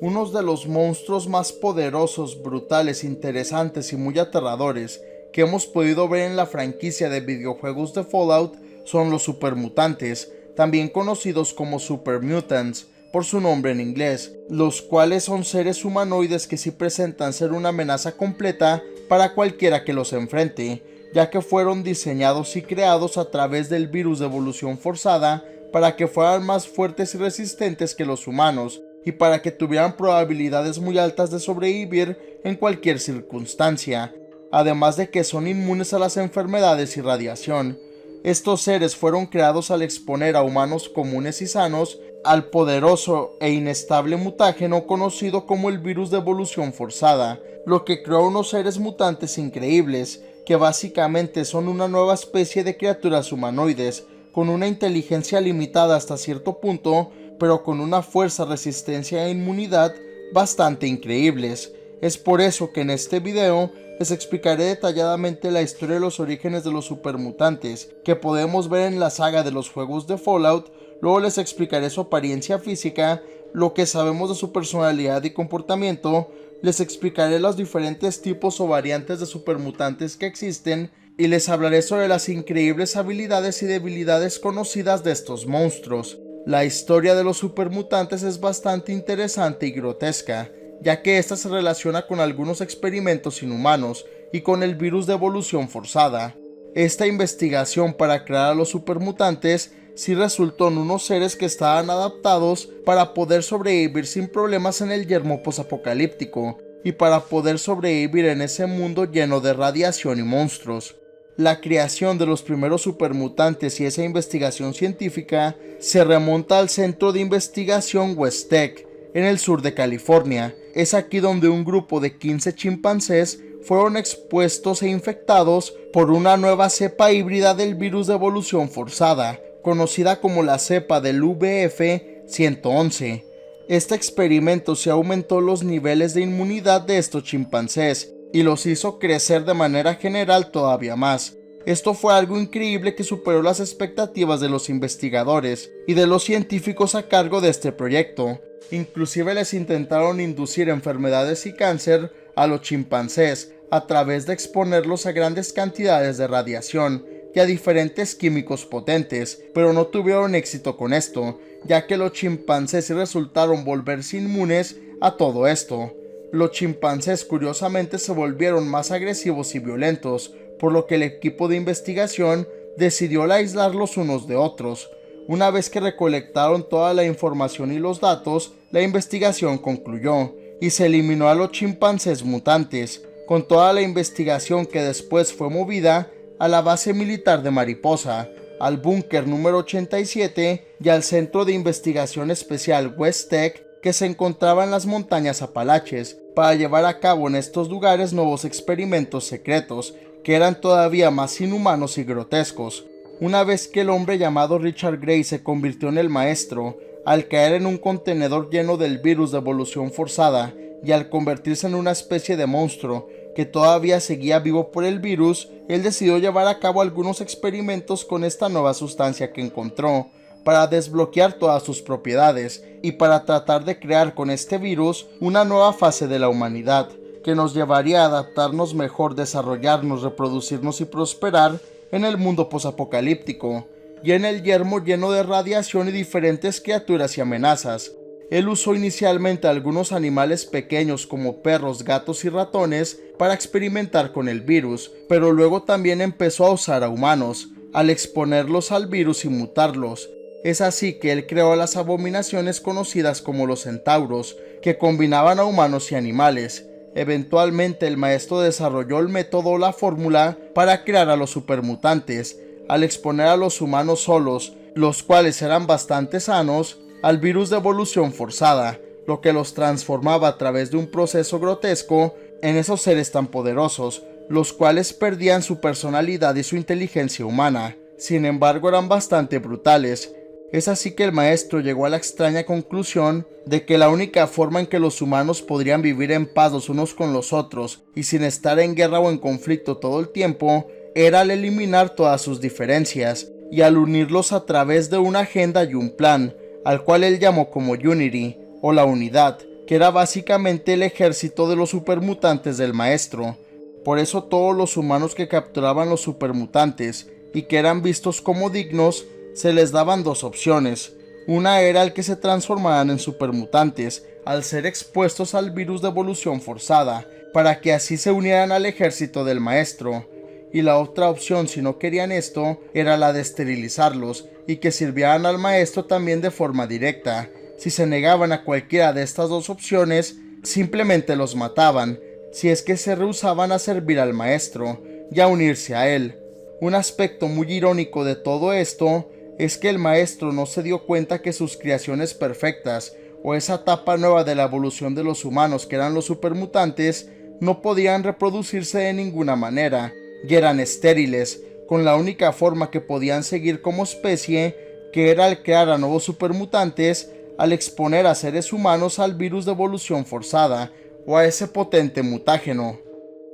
Unos de los monstruos más poderosos, brutales, interesantes y muy aterradores que hemos podido ver en la franquicia de videojuegos de Fallout son los supermutantes, también conocidos como Super Mutants por su nombre en inglés, los cuales son seres humanoides que sí presentan ser una amenaza completa para cualquiera que los enfrente, ya que fueron diseñados y creados a través del virus de evolución forzada para que fueran más fuertes y resistentes que los humanos, y para que tuvieran probabilidades muy altas de sobrevivir en cualquier circunstancia, además de que son inmunes a las enfermedades y radiación. Estos seres fueron creados al exponer a humanos comunes y sanos al poderoso e inestable mutágeno conocido como el virus de evolución forzada, lo que creó unos seres mutantes increíbles, que básicamente son una nueva especie de criaturas humanoides, con una inteligencia limitada hasta cierto punto, pero con una fuerza, resistencia e inmunidad bastante increíbles. Es por eso que en este video les explicaré detalladamente la historia de los orígenes de los supermutantes que podemos ver en la saga de los juegos de Fallout. Luego les explicaré su apariencia física, lo que sabemos de su personalidad y comportamiento, les explicaré los diferentes tipos o variantes de supermutantes que existen y les hablaré sobre las increíbles habilidades y debilidades conocidas de estos monstruos. La historia de los supermutantes es bastante interesante y grotesca, ya que esta se relaciona con algunos experimentos inhumanos y con el virus de evolución forzada. Esta investigación para crear a los supermutantes sí resultó en unos seres que estaban adaptados para poder sobrevivir sin problemas en el yermo posapocalíptico y para poder sobrevivir en ese mundo lleno de radiación y monstruos. La creación de los primeros supermutantes y esa investigación científica se remonta al Centro de Investigación West Tech, en el sur de California. Es aquí donde un grupo de 15 chimpancés fueron expuestos e infectados por una nueva cepa híbrida del virus de evolución forzada, conocida como la cepa del VF-111. Este experimento se aumentó los niveles de inmunidad de estos chimpancés y los hizo crecer de manera general todavía más. Esto fue algo increíble que superó las expectativas de los investigadores y de los científicos a cargo de este proyecto. Inclusive les intentaron inducir enfermedades y cáncer a los chimpancés a través de exponerlos a grandes cantidades de radiación y a diferentes químicos potentes, pero no tuvieron éxito con esto, ya que los chimpancés resultaron volverse inmunes a todo esto. Los chimpancés curiosamente se volvieron más agresivos y violentos, por lo que el equipo de investigación decidió aislarlos unos de otros. Una vez que recolectaron toda la información y los datos, la investigación concluyó y se eliminó a los chimpancés mutantes, con toda la investigación que después fue movida a la base militar de Mariposa, al búnker número 87 y al Centro de Investigación Especial West Tech, que se encontraba en las montañas Apalaches, para llevar a cabo en estos lugares nuevos experimentos secretos, que eran todavía más inhumanos y grotescos. Una vez que el hombre llamado Richard Gray se convirtió en el maestro, al caer en un contenedor lleno del virus de evolución forzada y al convertirse en una especie de monstruo que todavía seguía vivo por el virus, él decidió llevar a cabo algunos experimentos con esta nueva sustancia que encontró, para desbloquear todas sus propiedades y para tratar de crear con este virus una nueva fase de la humanidad, que nos llevaría a adaptarnos mejor, desarrollarnos, reproducirnos y prosperar en el mundo posapocalíptico y en el yermo lleno de radiación y diferentes criaturas y amenazas. Él usó inicialmente algunos animales pequeños como perros, gatos y ratones para experimentar con el virus, pero luego también empezó a usar a humanos, al exponerlos al virus y mutarlos. Es así que él creó las abominaciones conocidas como los centauros, que combinaban a humanos y animales. Eventualmente el maestro desarrolló el método o la fórmula para crear a los supermutantes, al exponer a los humanos solos, los cuales eran bastante sanos, al virus de evolución forzada, lo que los transformaba a través de un proceso grotesco en esos seres tan poderosos, los cuales perdían su personalidad y su inteligencia humana. Sin embargo, eran bastante brutales. Es así que el maestro llegó a la extraña conclusión de que la única forma en que los humanos podrían vivir en paz los unos con los otros y sin estar en guerra o en conflicto todo el tiempo era al eliminar todas sus diferencias y al unirlos a través de una agenda y un plan, al cual él llamó como Unity o la unidad, que era básicamente el ejército de los supermutantes del maestro. Por eso todos los humanos que capturaban los supermutantes y que eran vistos como dignos, se les daban dos opciones. Una era el que se transformaran en supermutantes al ser expuestos al virus de evolución forzada, para que así se unieran al ejército del maestro. Y la otra opción, si no querían esto, era la de esterilizarlos y que sirvieran al maestro también de forma directa. Si se negaban a cualquiera de estas dos opciones, simplemente los mataban, si es que se rehusaban a servir al maestro y a unirse a él. Un aspecto muy irónico de todo esto es que el maestro no se dio cuenta que sus creaciones perfectas, o esa etapa nueva de la evolución de los humanos que eran los supermutantes, no podían reproducirse de ninguna manera, y eran estériles, con la única forma que podían seguir como especie, que era al crear a nuevos supermutantes, al exponer a seres humanos al virus de evolución forzada, o a ese potente mutágeno.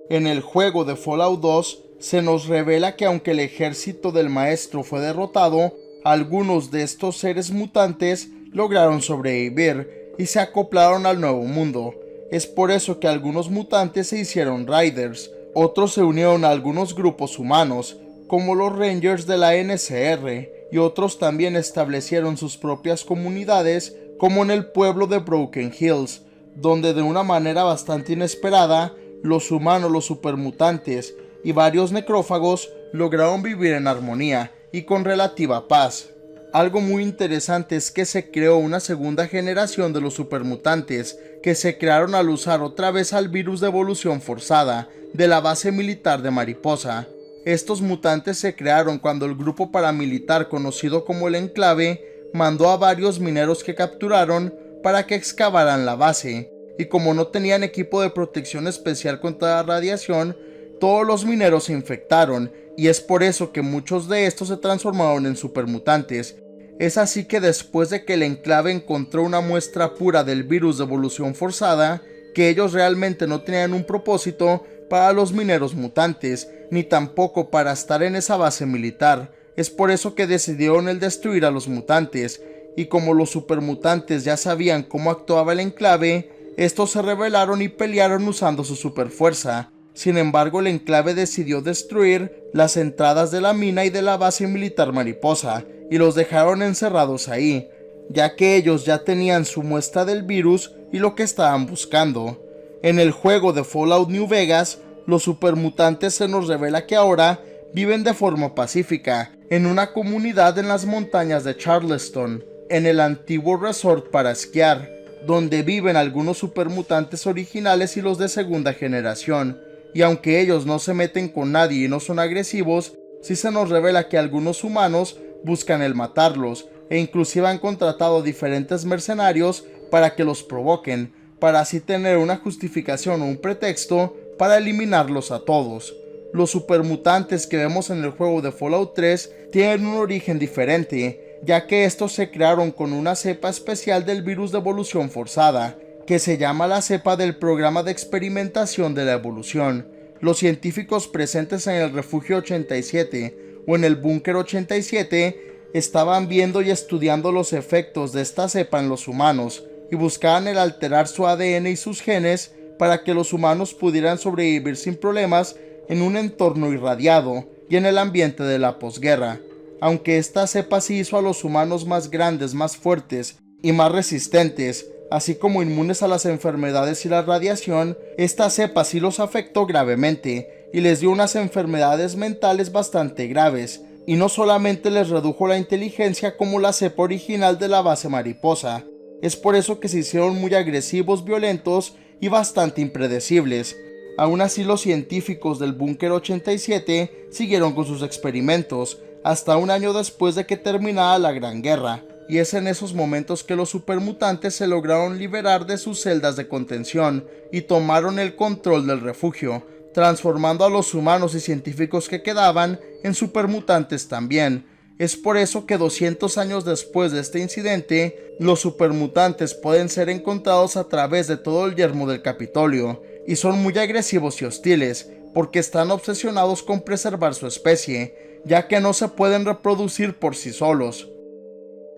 En el juego de Fallout 2, se nos revela que aunque el ejército del maestro fue derrotado, algunos de estos seres mutantes lograron sobrevivir y se acoplaron al nuevo mundo. Es por eso que algunos mutantes se hicieron Riders, otros se unieron a algunos grupos humanos, como los Rangers de la NCR, y otros también establecieron sus propias comunidades, como en el pueblo de Broken Hills, donde de una manera bastante inesperada, los humanos, los supermutantes y varios necrófagos lograron vivir en armonía y con relativa paz. Algo muy interesante es que se creó una segunda generación de los supermutantes, que se crearon al usar otra vez al virus de evolución forzada de la base militar de Mariposa. Estos mutantes se crearon cuando el grupo paramilitar conocido como el Enclave mandó a varios mineros que capturaron para que excavaran la base, y como no tenían equipo de protección especial contra la radiación, todos los mineros se infectaron, y es por eso que muchos de estos se transformaron en supermutantes. Es así que después de que el Enclave encontró una muestra pura del virus de evolución forzada, que ellos realmente no tenían un propósito para los mineros mutantes, ni tampoco para estar en esa base militar. Es por eso que decidieron el destruir a los mutantes, y como los supermutantes ya sabían cómo actuaba el Enclave, estos se rebelaron y pelearon usando su superfuerza. Sin embargo, el Enclave decidió destruir las entradas de la mina y de la base militar Mariposa, y los dejaron encerrados ahí, ya que ellos ya tenían su muestra del virus y lo que estaban buscando. En el juego de Fallout New Vegas, los supermutantes se nos revela que ahora viven de forma pacífica, en una comunidad en las montañas de Charleston, en el antiguo resort para esquiar, donde viven algunos supermutantes originales y los de segunda generación. Y aunque ellos no se meten con nadie y no son agresivos, sí se nos revela que algunos humanos buscan el matarlos, e inclusive han contratado diferentes mercenarios para que los provoquen, para así tener una justificación o un pretexto para eliminarlos a todos. Los supermutantes que vemos en el juego de Fallout 3 tienen un origen diferente, ya que estos se crearon con una cepa especial del virus de evolución forzada, que se llama la cepa del programa de experimentación de la evolución. Los científicos presentes en el Refugio 87 o en el Búnker 87 estaban viendo y estudiando los efectos de esta cepa en los humanos y buscaban el alterar su ADN y sus genes para que los humanos pudieran sobrevivir sin problemas en un entorno irradiado y en el ambiente de la posguerra. Aunque esta cepa sí hizo a los humanos más grandes, más fuertes y más resistentes, así como inmunes a las enfermedades y la radiación, esta cepa sí los afectó gravemente y les dio unas enfermedades mentales bastante graves, y no solamente les redujo la inteligencia como la cepa original de la base Mariposa. Es por eso que se hicieron muy agresivos, violentos y bastante impredecibles. Aún así, los científicos del Búnker 87 siguieron con sus experimentos, hasta un año después de que terminara la Gran Guerra, y es en esos momentos que los supermutantes se lograron liberar de sus celdas de contención y tomaron el control del refugio, transformando a los humanos y científicos que quedaban en supermutantes también. Es por eso que 200 años después de este incidente, los supermutantes pueden ser encontrados a través de todo el yermo del Capitolio, y son muy agresivos y hostiles, porque están obsesionados con preservar su especie, ya que no se pueden reproducir por sí solos.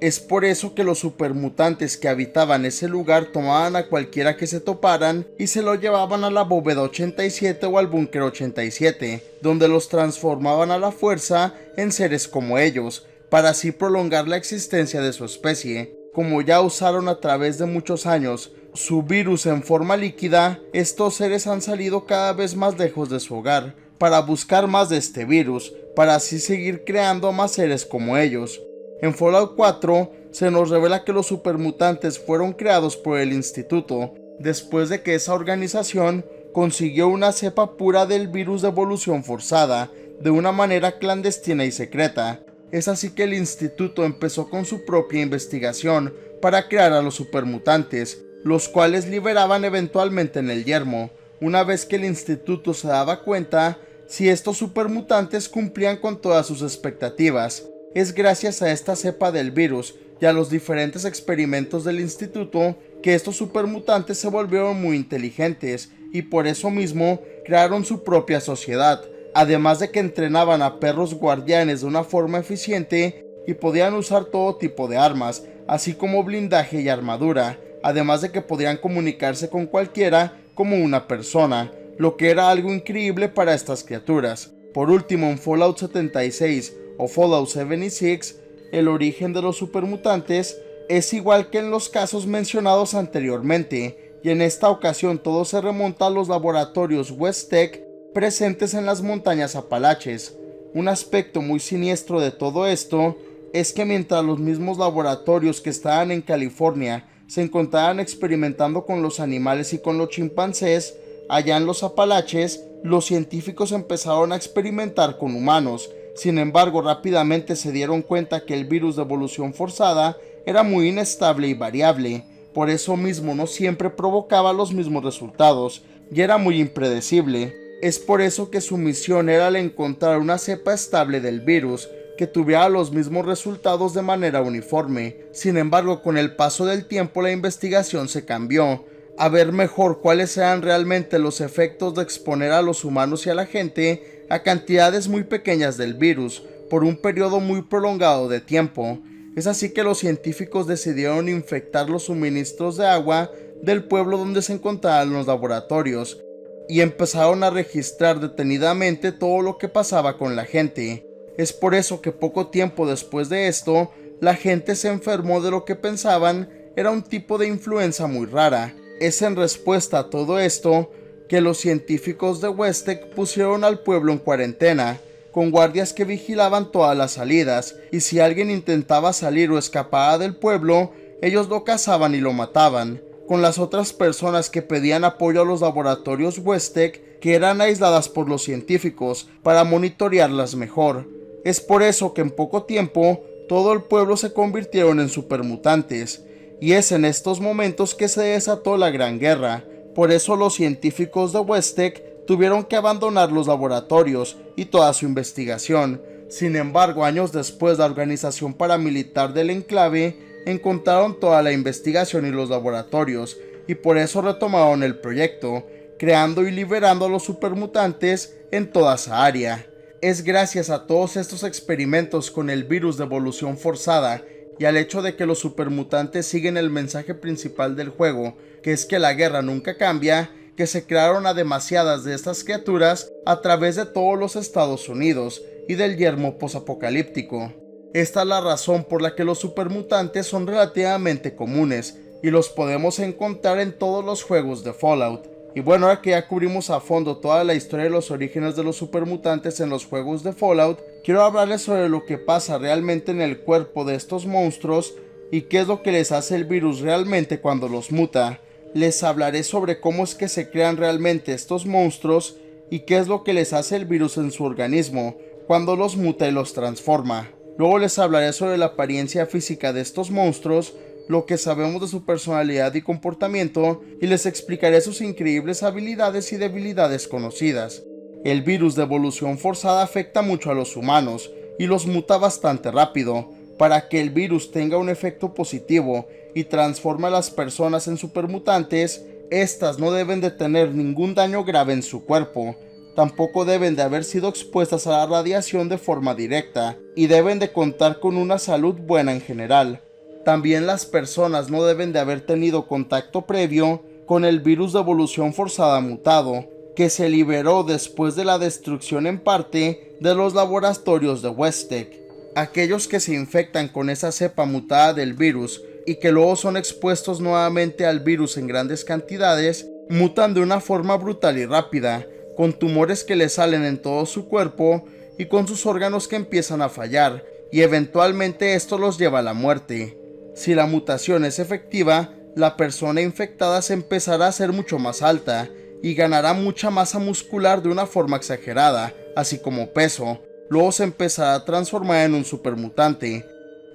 Es por eso que los supermutantes que habitaban ese lugar tomaban a cualquiera que se toparan y se lo llevaban a la bóveda 87 o al búnker 87, donde los transformaban a la fuerza en seres como ellos, para así prolongar la existencia de su especie. Como ya usaron a través de muchos años su virus en forma líquida, estos seres han salido cada vez más lejos de su hogar, para buscar más de este virus, para así seguir creando más seres como ellos. En Fallout 4 se nos revela que los supermutantes fueron creados por el Instituto, después de que esa organización consiguió una cepa pura del virus de evolución forzada, de una manera clandestina y secreta. Es así que el Instituto empezó con su propia investigación para crear a los supermutantes, los cuales liberaban eventualmente en el yermo, una vez que el Instituto se daba cuenta si estos supermutantes cumplían con todas sus expectativas. Es gracias a esta cepa del virus y a los diferentes experimentos del instituto que estos supermutantes se volvieron muy inteligentes y por eso mismo crearon su propia sociedad, además de que entrenaban a perros guardianes de una forma eficiente y podían usar todo tipo de armas, así como blindaje y armadura, además de que podían comunicarse con cualquiera como una persona, lo que era algo increíble para estas criaturas. Por último, en Fallout 76 o Fallout 76, el origen de los supermutantes es igual que en los casos mencionados anteriormente, y en esta ocasión todo se remonta a los laboratorios West Tech presentes en las montañas Apalaches. Un aspecto muy siniestro de todo esto es que mientras los mismos laboratorios que estaban en California se encontraban experimentando con los animales y con los chimpancés, allá en los Apalaches, los científicos empezaron a experimentar con humanos. Sin embargo, rápidamente se dieron cuenta que el virus de evolución forzada era muy inestable y variable, por eso mismo no siempre provocaba los mismos resultados, y era muy impredecible. Es por eso que su misión era el encontrar una cepa estable del virus, que tuviera los mismos resultados de manera uniforme. Sin embargo, con el paso del tiempo la investigación se cambió, a ver mejor cuáles eran realmente los efectos de exponer a los humanos y a la gente a cantidades muy pequeñas del virus por un periodo muy prolongado de tiempo. Es así que los científicos decidieron infectar los suministros de agua del pueblo donde se encontraban los laboratorios y empezaron a registrar detenidamente todo lo que pasaba con la gente. Es por eso que poco tiempo después de esto, la gente se enfermó de lo que pensaban era un tipo de influenza muy rara. Es en respuesta a todo esto que los científicos de West Tech pusieron al pueblo en cuarentena, con guardias que vigilaban todas las salidas, y si alguien intentaba salir o escapaba del pueblo, ellos lo cazaban y lo mataban, con las otras personas que pedían apoyo a los laboratorios West Tech, que eran aisladas por los científicos para monitorearlas mejor. Es por eso que en poco tiempo todo el pueblo se convirtieron en supermutantes, y es en estos momentos que se desató la Gran Guerra. Por eso los científicos de West Tech tuvieron que abandonar los laboratorios y toda su investigación. Sin embargo, años después, la organización paramilitar del enclave encontraron toda la investigación y los laboratorios, y por eso retomaron el proyecto, creando y liberando a los supermutantes en toda esa área. Es gracias a todos estos experimentos con el virus de evolución forzada y al hecho de que los supermutantes siguen el mensaje principal del juego, que es que la guerra nunca cambia, que se crearon a demasiadas de estas criaturas a través de todos los Estados Unidos y del yermo posapocalíptico. Esta es la razón por la que los supermutantes son relativamente comunes y los podemos encontrar en todos los juegos de Fallout. Y bueno, ahora que ya cubrimos a fondo toda la historia de los orígenes de los supermutantes en los juegos de Fallout, quiero hablarles sobre lo que pasa realmente en el cuerpo de estos monstruos y qué es lo que les hace el virus realmente cuando los muta. Les hablaré sobre cómo es que se crean realmente estos monstruos y qué es lo que les hace el virus en su organismo cuando los muta y los transforma. Luego les hablaré sobre la apariencia física de estos monstruos, lo que sabemos de su personalidad y comportamiento, y les explicaré sus increíbles habilidades y debilidades conocidas. El virus de evolución forzada afecta mucho a los humanos y los muta bastante rápido. Para que el virus tenga un efecto positivo y transforme a las personas en supermutantes, estas no deben de tener ningún daño grave en su cuerpo. Tampoco deben de haber sido expuestas a la radiación de forma directa y deben de contar con una salud buena en general. También las personas no deben de haber tenido contacto previo con el virus de evolución forzada mutado, que se liberó después de la destrucción en parte de los laboratorios de Westec. Aquellos que se infectan con esa cepa mutada del virus y que luego son expuestos nuevamente al virus en grandes cantidades, mutan de una forma brutal y rápida, con tumores que les salen en todo su cuerpo y con sus órganos que empiezan a fallar, y eventualmente esto los lleva a la muerte. Si la mutación es efectiva, la persona infectada se empezará a hacer mucho más alta y ganará mucha masa muscular de una forma exagerada, así como peso. Luego se empezará a transformar en un supermutante.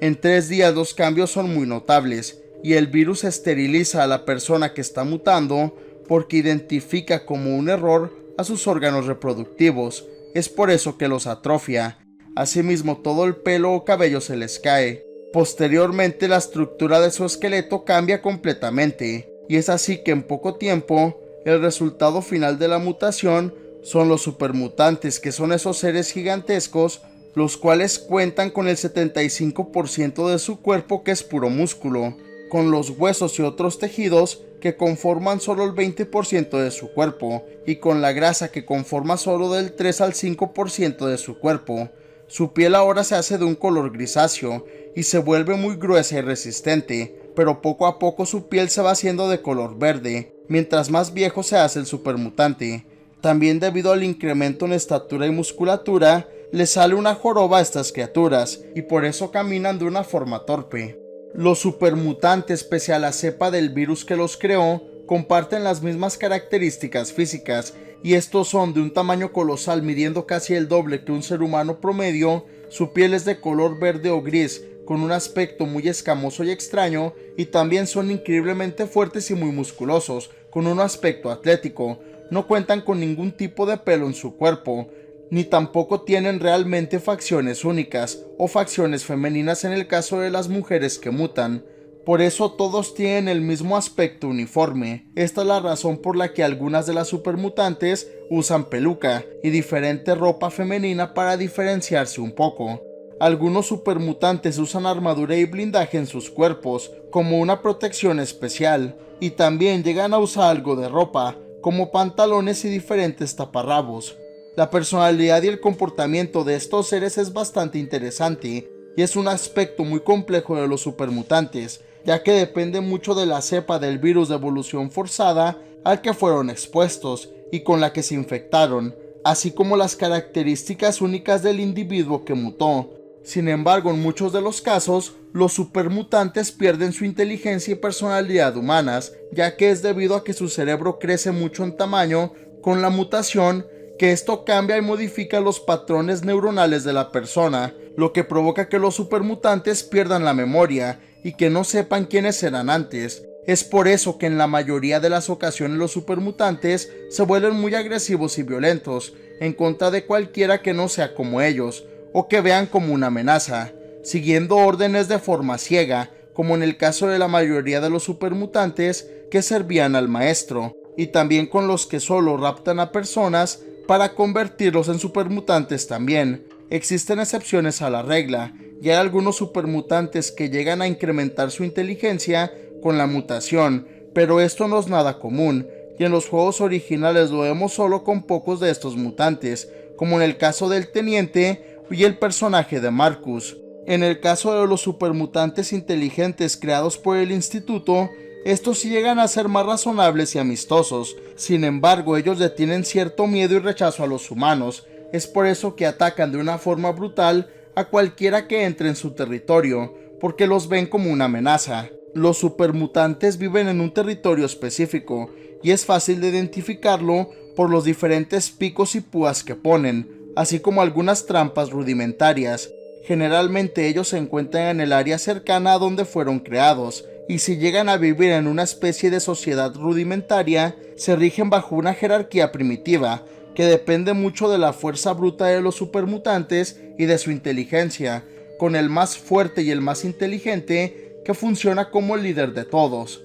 En 3 días los cambios son muy notables y el virus esteriliza a la persona que está mutando porque identifica como un error a sus órganos reproductivos. Es por eso que los atrofia. Asimismo, todo el pelo o cabello se les cae. Posteriormente, la estructura de su esqueleto cambia completamente, y es así que en poco tiempo, el resultado final de la mutación son los supermutantes, que son esos seres gigantescos, los cuales cuentan con el 75% de su cuerpo que es puro músculo, con los huesos y otros tejidos que conforman solo el 20% de su cuerpo, y con la grasa que conforma solo del 3 al 5% de su cuerpo. Su piel ahora se hace de un color grisáceo y se vuelve muy gruesa y resistente, pero poco a poco su piel se va haciendo de color verde, mientras más viejo se hace el supermutante. También debido al incremento en estatura y musculatura, les sale una joroba a estas criaturas, y por eso caminan de una forma torpe. Los supermutantes, pese a la cepa del virus que los creó, comparten las mismas características físicas, y estos son de un tamaño colosal, midiendo casi el doble que un ser humano promedio. Su piel es de color verde o gris, con un aspecto muy escamoso y extraño, y también son increíblemente fuertes y muy musculosos, con un aspecto atlético. No cuentan con ningún tipo de pelo en su cuerpo, ni tampoco tienen realmente facciones únicas o facciones femeninas en el caso de las mujeres que mutan. Por eso todos tienen el mismo aspecto uniforme. Esta es la razón por la que algunas de las supermutantes usan peluca y diferente ropa femenina para diferenciarse un poco. Algunos supermutantes usan armadura y blindaje en sus cuerpos como una protección especial, y también llegan a usar algo de ropa, como pantalones y diferentes taparrabos. La personalidad y el comportamiento de estos seres es bastante interesante, y es un aspecto muy complejo de los supermutantes, ya que depende mucho de la cepa del virus de evolución forzada al que fueron expuestos y con la que se infectaron, así como las características únicas del individuo que mutó. Sin embargo, en muchos de los casos, los supermutantes pierden su inteligencia y personalidad humanas, ya que es debido a que su cerebro crece mucho en tamaño con la mutación, que esto cambia y modifica los patrones neuronales de la persona, lo que provoca que los supermutantes pierdan la memoria y que no sepan quiénes eran antes. Es por eso que en la mayoría de las ocasiones los supermutantes se vuelven muy agresivos y violentos en contra de cualquiera que no sea como ellos o que vean como una amenaza, siguiendo órdenes de forma ciega, como en el caso de la mayoría de los supermutantes que servían al maestro, y también con los que solo raptan a personas para convertirlos en supermutantes también. Existen excepciones a la regla, y hay algunos supermutantes que llegan a incrementar su inteligencia con la mutación, pero esto no es nada común, y en los juegos originales lo vemos solo con pocos de estos mutantes, como en el caso del teniente y el personaje de Marcus. En el caso de los supermutantes inteligentes creados por el instituto, estos sí llegan a ser más razonables y amistosos. Sin embargo, ellos le tienen cierto miedo y rechazo a los humanos. Es por eso que atacan de una forma brutal a cualquiera que entre en su territorio, porque los ven como una amenaza. Los supermutantes viven en un territorio específico, y es fácil de identificarlo por los diferentes picos y púas que ponen, así como algunas trampas rudimentarias. Generalmente ellos se encuentran en el área cercana a donde fueron creados, y si llegan a vivir en una especie de sociedad rudimentaria, se rigen bajo una jerarquía primitiva, que depende mucho de la fuerza bruta de los supermutantes y de su inteligencia, con el más fuerte y el más inteligente que funciona como el líder de todos.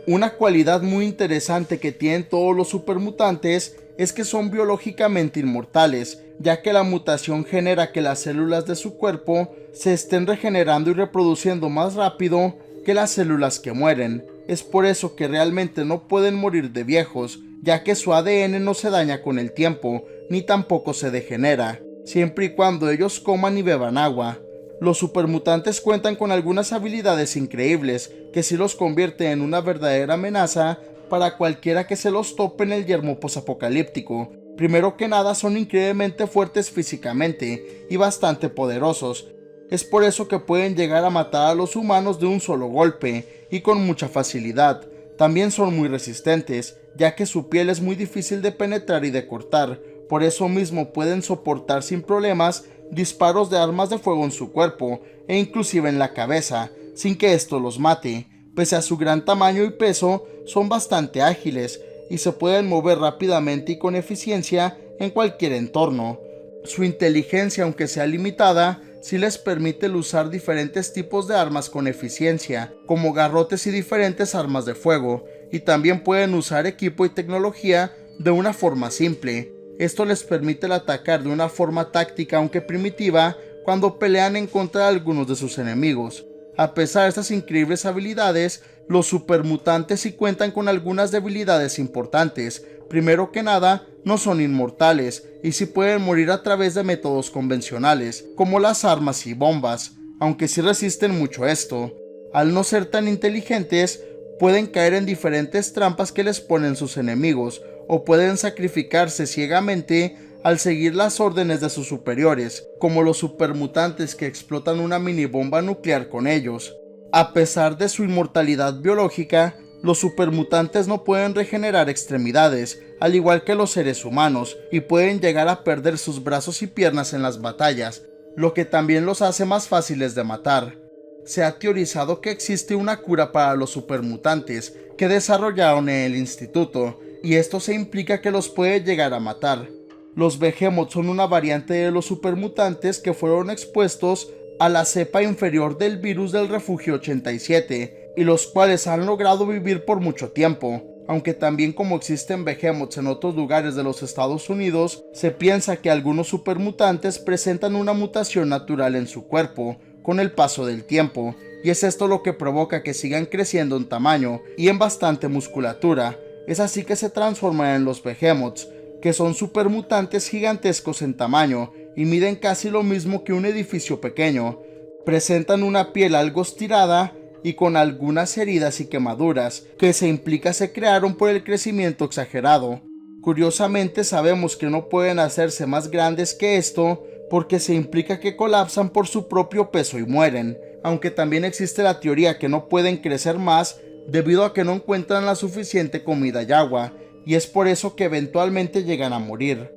Una cualidad muy interesante que tienen todos los supermutantes es que son biológicamente inmortales, ya que la mutación genera que las células de su cuerpo se estén regenerando y reproduciendo más rápido que las células que mueren. Es por eso que realmente no pueden morir de viejos, ya que su ADN no se daña con el tiempo, ni tampoco se degenera, siempre y cuando ellos coman y beban agua. Los supermutantes cuentan con algunas habilidades increíbles que sí los convierten en una verdadera amenaza para cualquiera que se los tope en el yermo posapocalíptico. Primero que nada, son increíblemente fuertes físicamente y bastante poderosos. Es por eso que pueden llegar a matar a los humanos de un solo golpe y con mucha facilidad. También son muy resistentes, ya que su piel es muy difícil de penetrar y de cortar. Por eso mismo pueden soportar sin problemas disparos de armas de fuego en su cuerpo e inclusive en la cabeza, sin que esto los mate. Pese a su gran tamaño y peso, son bastante ágiles y se pueden mover rápidamente y con eficiencia en cualquier entorno. Su inteligencia, aunque sea limitada, sí les permite el usar diferentes tipos de armas con eficiencia, como garrotes y diferentes armas de fuego, y también pueden usar equipo y tecnología de una forma simple. Esto les permite el atacar de una forma táctica aunque primitiva cuando pelean en contra de algunos de sus enemigos. A pesar de estas increíbles habilidades, los supermutantes sí cuentan con algunas debilidades importantes. Primero que nada, no son inmortales y sí pueden morir a través de métodos convencionales, como las armas y bombas, aunque sí resisten mucho esto. Al no ser tan inteligentes, pueden caer en diferentes trampas que les ponen sus enemigos, o pueden sacrificarse ciegamente al seguir las órdenes de sus superiores, como los supermutantes que explotan una mini bomba nuclear con ellos. A pesar de su inmortalidad biológica, los supermutantes no pueden regenerar extremidades, al igual que los seres humanos, y pueden llegar a perder sus brazos y piernas en las batallas, lo que también los hace más fáciles de matar. Se ha teorizado que existe una cura para los supermutantes que desarrollaron en el instituto, y esto se implica que los puede llegar a matar. Los Behemoth son una variante de los supermutantes que fueron expuestos a la cepa inferior del virus del Refugio 87, y los cuales han logrado vivir por mucho tiempo. Aunque también, como existen Behemoths en otros lugares de los Estados Unidos, se piensa que algunos supermutantes presentan una mutación natural en su cuerpo con el paso del tiempo, y es esto lo que provoca que sigan creciendo en tamaño y en bastante musculatura. Es así que se transforman en los Behemoths, que son supermutantes gigantescos en tamaño y miden casi lo mismo que un edificio pequeño. Presentan una piel algo estirada y con algunas heridas y quemaduras que se implica se crearon por el crecimiento exagerado. Curiosamente, sabemos que no pueden hacerse más grandes que esto porque se implica que colapsan por su propio peso y mueren, aunque también existe la teoría que no pueden crecer más debido a que no encuentran la suficiente comida y agua, y es por eso que eventualmente llegan a morir.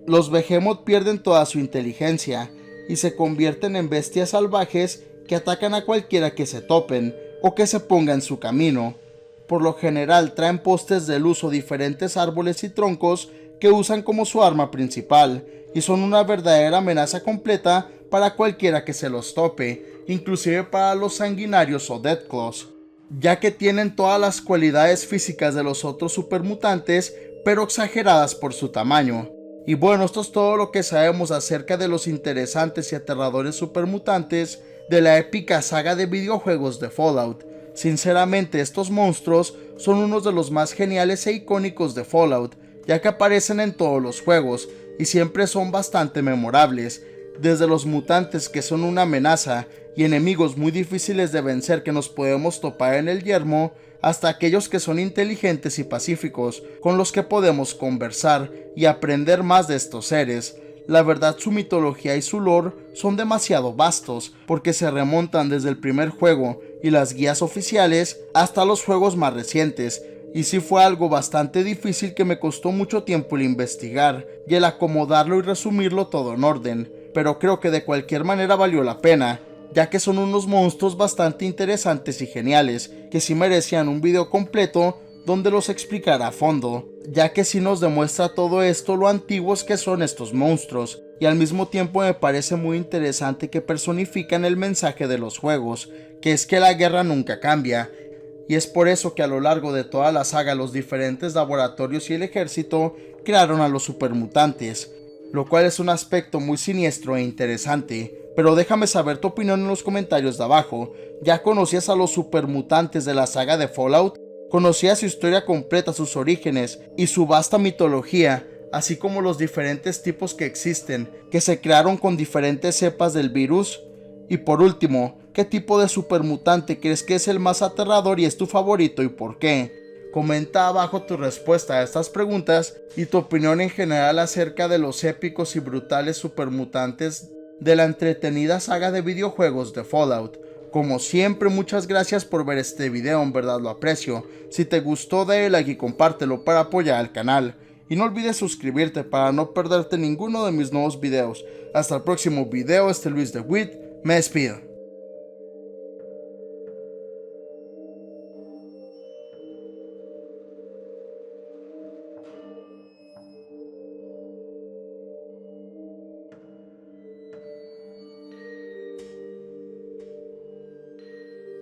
Los Behemoth pierden toda su inteligencia y se convierten en bestias salvajes que atacan a cualquiera que se topen o que se ponga en su camino. Por lo general traen postes de luz o diferentes árboles y troncos que usan como su arma principal, y son una verdadera amenaza completa para cualquiera que se los tope, inclusive para los sanguinarios o Deathclaws, ya que tienen todas las cualidades físicas de los otros supermutantes, pero exageradas por su tamaño. Y bueno, esto es todo lo que sabemos acerca de los interesantes y aterradores supermutantes de la épica saga de videojuegos de Fallout. Sinceramente, estos monstruos son unos de los más geniales e icónicos de Fallout, ya que aparecen en todos los juegos y siempre son bastante memorables, desde los mutantes que son una amenaza y enemigos muy difíciles de vencer que nos podemos topar en el yermo, hasta aquellos que son inteligentes y pacíficos, con los que podemos conversar y aprender más de estos seres. La verdad, su mitología y su lore son demasiado vastos, porque se remontan desde el primer juego y las guías oficiales hasta los juegos más recientes, y sí fue algo bastante difícil que me costó mucho tiempo el investigar y el acomodarlo y resumirlo todo en orden, pero creo que de cualquier manera valió la pena, ya que son unos monstruos bastante interesantes y geniales, que sí merecían un video completo donde los explicara a fondo, ya que sí nos demuestra todo esto lo antiguos que son estos monstruos, y al mismo tiempo me parece muy interesante que personifican el mensaje de los juegos, que es que la guerra nunca cambia, y es por eso que a lo largo de toda la saga los diferentes laboratorios y el ejército crearon a los supermutantes, lo cual es un aspecto muy siniestro e interesante, pero déjame saber tu opinión en los comentarios de abajo. ¿Ya conocías a los supermutantes de la saga de Fallout? ¿Conocías su historia completa, sus orígenes y su vasta mitología, así como los diferentes tipos que existen, que se crearon con diferentes cepas del virus? Y por último, ¿qué tipo de supermutante crees que es el más aterrador y es tu favorito y por qué? Comenta abajo tu respuesta a estas preguntas y tu opinión en general acerca de los épicos y brutales supermutantes de la entretenida saga de videojuegos de Fallout. Como siempre, muchas gracias por ver este video, en verdad lo aprecio. Si te gustó, dale like y compártelo para apoyar al canal. Y no olvides suscribirte para no perderte ninguno de mis nuevos videos. Hasta el próximo video, este Luis de Witt, me despido.